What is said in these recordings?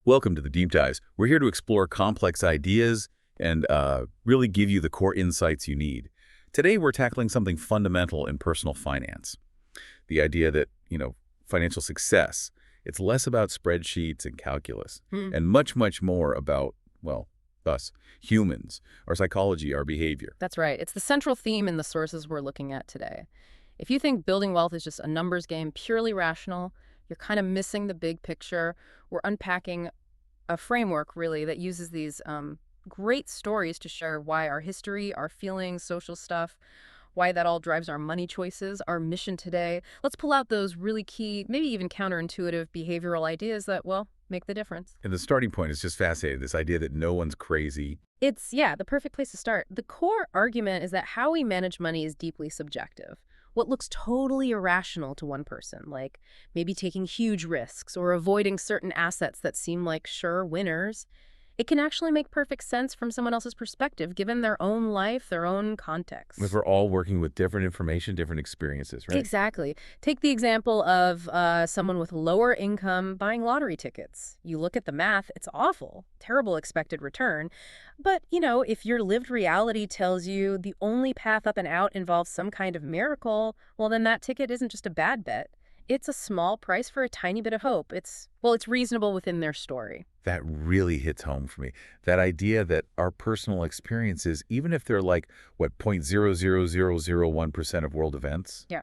Welcome to the Deep Dives. We're here to explore complex ideas and really give you the core insights you need. Today, we're tackling something fundamental in personal finance. The idea that, financial success, it's less about spreadsheets and calculus and much, much more about, well, us, humans, our psychology, our behavior. That's right. It's the central theme in the sources we're looking at today. If you think building wealth is just a numbers game, purely rational, you're kind of missing the big picture. We're unpacking a framework, really, that uses these great stories to share why our history, our feelings, social stuff, why that all drives our money choices, our mission today. Let's pull out those really key, maybe even counterintuitive behavioral ideas that, well, make the difference. And the starting point is just fascinating, this idea that no one's crazy. It's, the perfect place to start. The core argument is that how we manage money is deeply subjective. What looks totally irrational to one person, like maybe taking huge risks or avoiding certain assets that seem like sure winners, it can actually make perfect sense from someone else's perspective, given their own life, their own context. If we're all working with different information, different experiences, right? Exactly. Take the example of someone with lower income buying lottery tickets. You look at the math, it's awful, terrible expected return. But, if your lived reality tells you the only path up and out involves some kind of miracle, well, then that ticket isn't just a bad bet. It's a small price for a tiny bit of hope. It's reasonable within their story. That really hits home for me. That idea that our personal experiences, even if they're like, 0.00001% of world events? Yeah.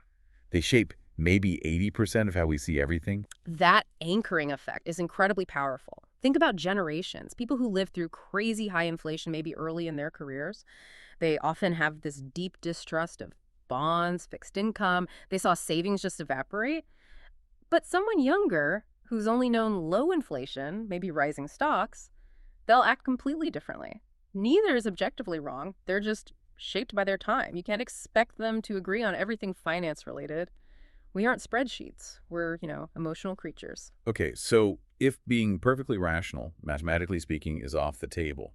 They shape maybe 80% of how we see everything? That anchoring effect is incredibly powerful. Think about generations. People who live through crazy high inflation, maybe early in their careers, they often have this deep distrust of bonds, fixed income. They saw savings just evaporate. But someone younger who's only known low inflation, maybe rising stocks, they'll act completely differently. Neither is objectively wrong. They're just shaped by their time. You can't expect them to agree on everything finance related. We aren't spreadsheets. We're, emotional creatures. Okay, so if being perfectly rational, mathematically speaking, is off the table,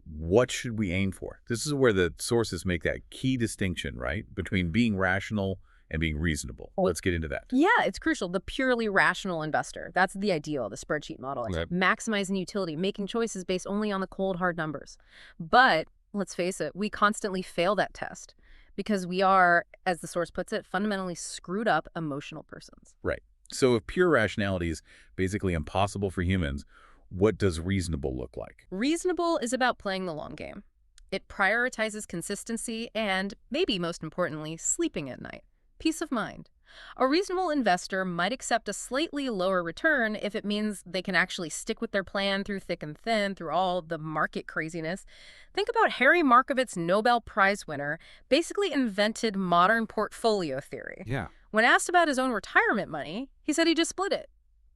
what should we aim for? This is where the sources make that key distinction, right, between being rational and being reasonable. Let's get into that. Yeah, it's crucial. The purely rational investor. That's the ideal, the spreadsheet model. Okay. Maximizing utility, making choices based only on the cold, hard numbers. But let's face it, we constantly fail that test because we are, as the source puts it, fundamentally screwed up emotional persons. Right. So if pure rationality is basically impossible for humans, what does reasonable look like? Reasonable is about playing the long game. It prioritizes consistency and, maybe most importantly, sleeping at night. Peace of mind. A reasonable investor might accept a slightly lower return if it means they can actually stick with their plan through thick and thin, through all the market craziness. Think about Harry Markovitz's Nobel Prize winner, basically invented modern portfolio theory. Yeah. When asked about his own retirement money, he said he just split it.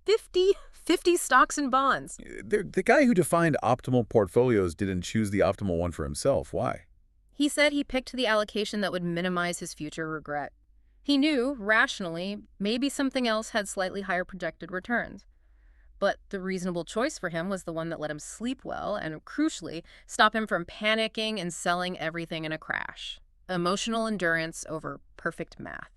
50 stocks and bonds. The guy who defined optimal portfolios didn't choose the optimal one for himself. Why? He said he picked the allocation that would minimize his future regret. He knew, rationally, maybe something else had slightly higher projected returns. But the reasonable choice for him was the one that let him sleep well and, crucially, stop him from panicking and selling everything in a crash. Emotional endurance over perfect math.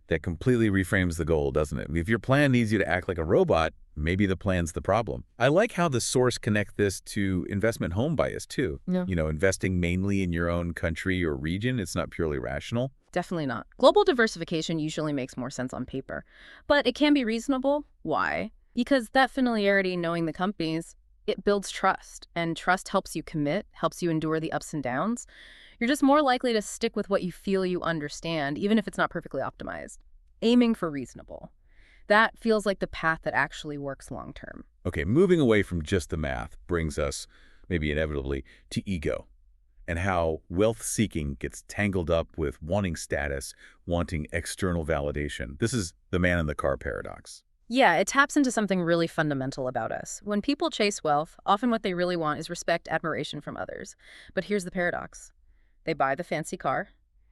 That completely reframes the goal, doesn't it? If your plan needs you to act like a robot, maybe the plan's the problem. I like how the source connect this to investment home bias, too. Yeah. Investing mainly in your own country or region, it's not purely rational. Definitely not. Global diversification usually makes more sense on paper. But it can be reasonable. Why? Because that familiarity, knowing the companies, it builds trust. And trust helps you commit, helps you endure the ups and downs. You're just more likely to stick with what you feel you understand, even if it's not perfectly optimized. Aiming for reasonable. That feels like the path that actually works long term. Okay, moving away from just the math brings us, maybe inevitably, to ego and how wealth-seeking gets tangled up with wanting status, wanting external validation. This is the man-in-the-car paradox. Yeah, it taps into something really fundamental about us. When people chase wealth, often what they really want is respect, admiration from others. But here's the paradox. They buy the fancy car,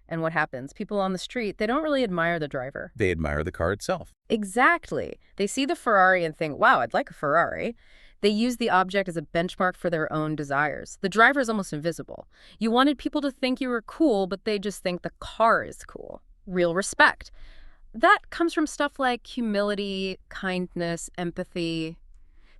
and what happens? People on the street, they don't really admire the driver. They admire the car itself. Exactly. They see the Ferrari and think, wow, I'd like a Ferrari. They use the object as a benchmark for their own desires. The driver is almost invisible. You wanted people to think you were cool, but they just think the car is cool. Real respect. That comes from stuff like humility, kindness, empathy.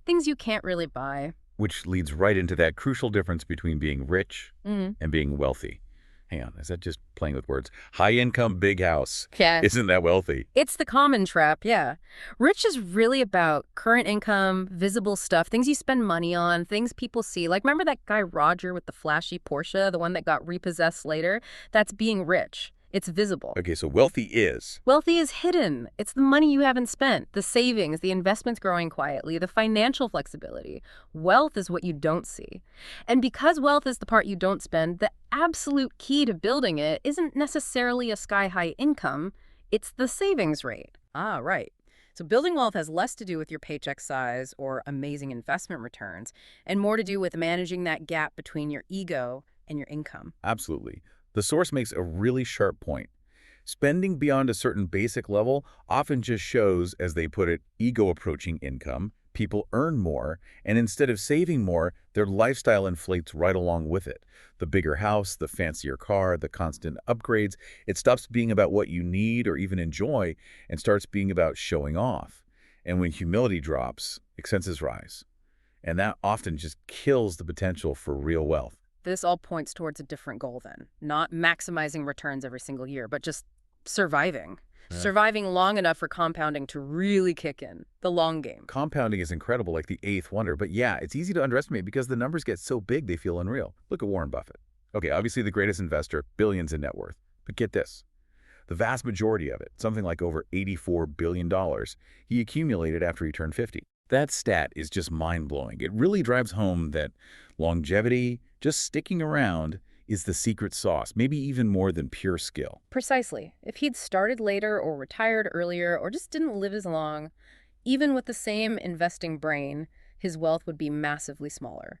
Things you can't really buy. Which leads right into that crucial difference between being rich Mm. and being wealthy. Hang on, is that just playing with words? High income, big house. Yeah. Isn't that wealthy? It's the common trap, yeah. Rich is really about current income, visible stuff, things you spend money on, things people see. Like, remember that guy Roger with the flashy Porsche, the one that got repossessed later? That's being rich. It's visible. Okay, so wealthy is. Wealthy is hidden. It's the money you haven't spent, the savings, the investments growing quietly, the financial flexibility. Wealth is what you don't see. And because wealth is the part you don't spend, the absolute key to building it isn't necessarily a sky-high income. It's the savings rate. Ah, right. So building wealth has less to do with your paycheck size or amazing investment returns, and more to do with managing that gap between your ego and your income. Absolutely. The source makes a really sharp point. Spending beyond a certain basic level often just shows, as they put it, ego-approaching income. People earn more, and instead of saving more, their lifestyle inflates right along with it. The bigger house, the fancier car, the constant upgrades, it stops being about what you need or even enjoy and starts being about showing off. And when humility drops, expenses rise. And that often just kills the potential for real wealth. This all points towards a different goal then. Not maximizing returns every single year, but just surviving. Yeah. Surviving long enough for compounding to really kick in. The long game. Compounding is incredible, like the eighth wonder, but yeah, it's easy to underestimate because the numbers get so big they feel unreal. Look at Warren Buffett. Okay, obviously the greatest investor, billions in net worth. But get this. The vast majority of it, something like over $84 billion, he accumulated after he turned 50. That stat is just mind-blowing. It really drives home that longevity, just sticking around, is the secret sauce, maybe even more than pure skill. Precisely. If he'd started later or retired earlier or just didn't live as long, even with the same investing brain, his wealth would be massively smaller.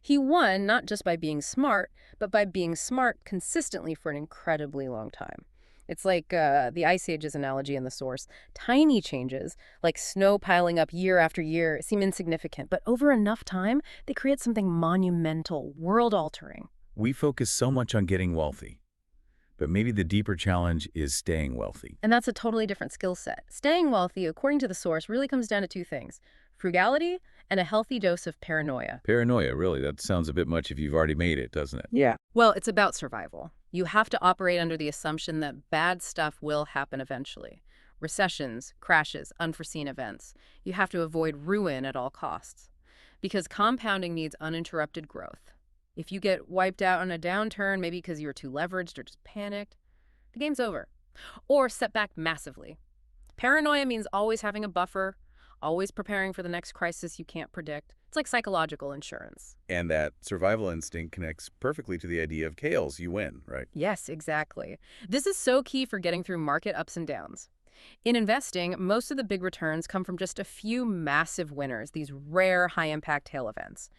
He won not just by being smart, but by being smart consistently for an incredibly long time. It's like the Ice Age's analogy in the source. Tiny changes, like snow piling up year after year, seem insignificant, but over enough time, they create something monumental, world-altering. We focus so much on getting wealthy, but maybe the deeper challenge is staying wealthy. And that's a totally different skill set. Staying wealthy, according to the source, really comes down to two things: frugality and a healthy dose of paranoia. Paranoia, really, that sounds a bit much if you've already made it, doesn't it? Yeah. Well, it's about survival. You have to operate under the assumption that bad stuff will happen eventually. Recessions, crashes, unforeseen events. You have to avoid ruin at all costs. Because compounding needs uninterrupted growth. If you get wiped out on a downturn, maybe because you were too leveraged or just panicked, the game's over. Or set back massively. Paranoia means always having a buffer, always preparing for the next crisis you can't predict. It's like psychological insurance. And that survival instinct connects perfectly to the idea of chaos. You win, right? Yes, exactly. This is so key for getting through market ups and downs. In investing, most of the big returns come from just a few massive winners, these rare high-impact tail events.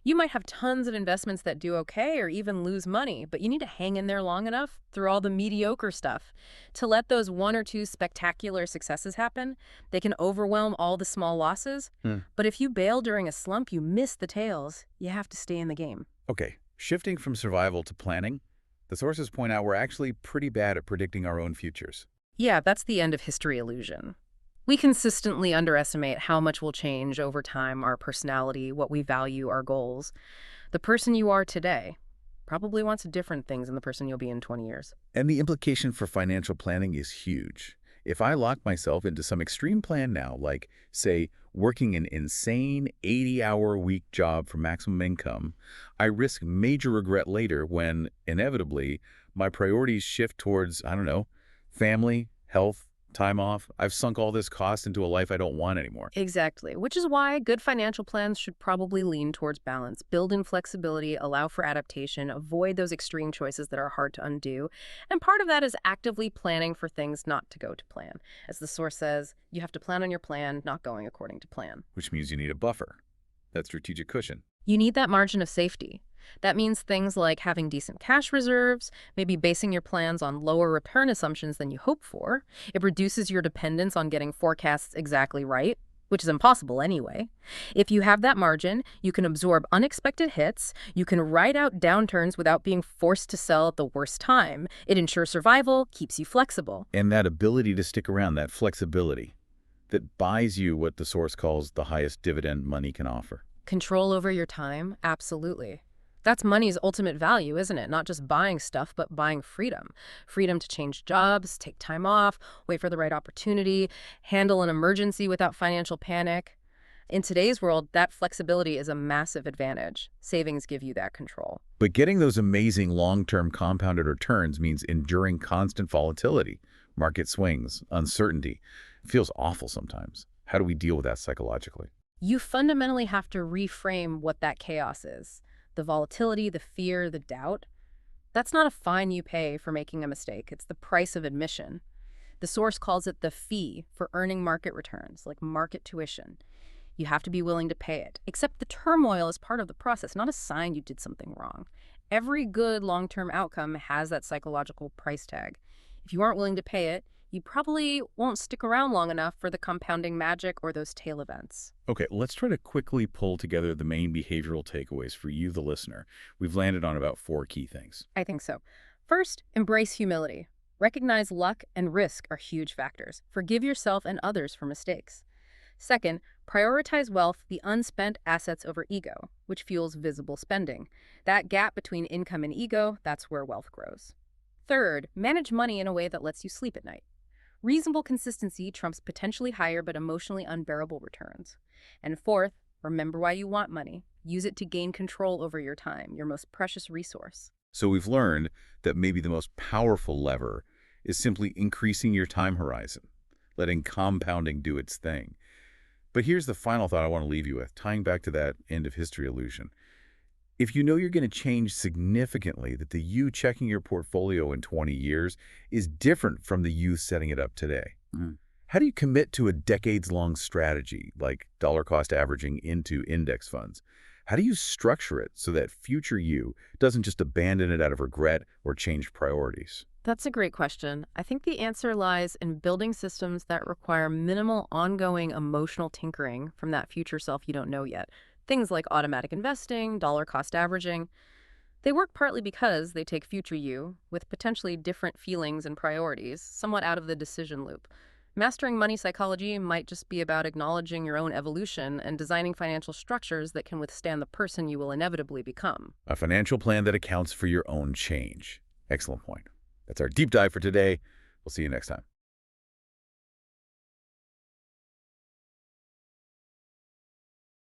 You might have tons of investments that do okay or even lose money, but you need to hang in there long enough through all the mediocre stuff to let those one or two spectacular successes happen. They can overwhelm all the small losses, but if you bail during a slump, you miss the tails. You have to stay in the game. Okay, shifting from survival to planning, the sources point out we're actually pretty bad at predicting our own futures. Yeah, that's the end of history illusion. We consistently underestimate how much will change over time, our personality, what we value, our goals. The person you are today probably wants different things than the person you'll be in 20 years. And the implication for financial planning is huge. If I lock myself into some extreme plan now, like, say, working an insane 80-hour-a-week job for maximum income, I risk major regret later when, inevitably, my priorities shift towards, I don't know, family, health, time off. I've sunk all this cost into a life I don't want anymore. Exactly, which is why good financial plans should probably lean towards balance, build in flexibility, allow for adaptation, avoid those extreme choices that are hard to undo. And part of that is actively planning for things not to go to plan. As the source says, you have to plan on your plan, not going according to plan. Which means you need a buffer, that strategic cushion. You need that margin of safety. That means things like having decent cash reserves, maybe basing your plans on lower return assumptions than you hope for. It reduces your dependence on getting forecasts exactly right, which is impossible anyway. If you have that margin, you can absorb unexpected hits, you can ride out downturns without being forced to sell at the worst time. It ensures survival, keeps you flexible. And that ability to stick around, that flexibility, that buys you what the source calls the highest dividend money can offer. Control over your time? Absolutely. That's money's ultimate value, isn't it? Not just buying stuff, but buying freedom. Freedom to change jobs, take time off, wait for the right opportunity, handle an emergency without financial panic. In today's world, that flexibility is a massive advantage. Savings give you that control. But getting those amazing long-term compounded returns means enduring constant volatility, market swings, uncertainty. It feels awful sometimes. How do we deal with that psychologically? You fundamentally have to reframe what that chaos is. The volatility, the fear, the doubt. That's not a fine you pay for making a mistake. It's the price of admission. The source calls it the fee for earning market returns, like market tuition. You have to be willing to pay it. Except the turmoil is part of the process, not a sign you did something wrong. Every good long-term outcome has that psychological price tag. If you aren't willing to pay it, you probably won't stick around long enough for the compounding magic or those tail events. Okay, let's try to quickly pull together the main behavioral takeaways for you, the listener. We've landed on about 4 key things. I think so. First, embrace humility. Recognize luck and risk are huge factors. Forgive yourself and others for mistakes. Second, prioritize wealth, the unspent assets over ego, which fuels visible spending. That gap between income and ego, that's where wealth grows. Third, manage money in a way that lets you sleep at night. Reasonable consistency trumps potentially higher but emotionally unbearable returns. And fourth, remember why you want money. Use it to gain control over your time, your most precious resource. So we've learned that maybe the most powerful lever is simply increasing your time horizon, letting compounding do its thing. But here's the final thought I want to leave you with, tying back to that end of history illusion. If you know you're going to change significantly, that the you checking your portfolio in 20 years is different from the you setting it up today. How do you commit to a decades-long strategy like dollar cost averaging into index funds? How do you structure it so that future you doesn't just abandon it out of regret or change priorities? That's a great question. I think the answer lies in building systems that require minimal ongoing emotional tinkering from that future self you don't know yet. Things like automatic investing, dollar cost averaging. They work partly because they take future you, with potentially different feelings and priorities, somewhat out of the decision loop. Mastering money psychology might just be about acknowledging your own evolution and designing financial structures that can withstand the person you will inevitably become. A financial plan that accounts for your own change. Excellent point. That's our deep dive for today. We'll see you next time.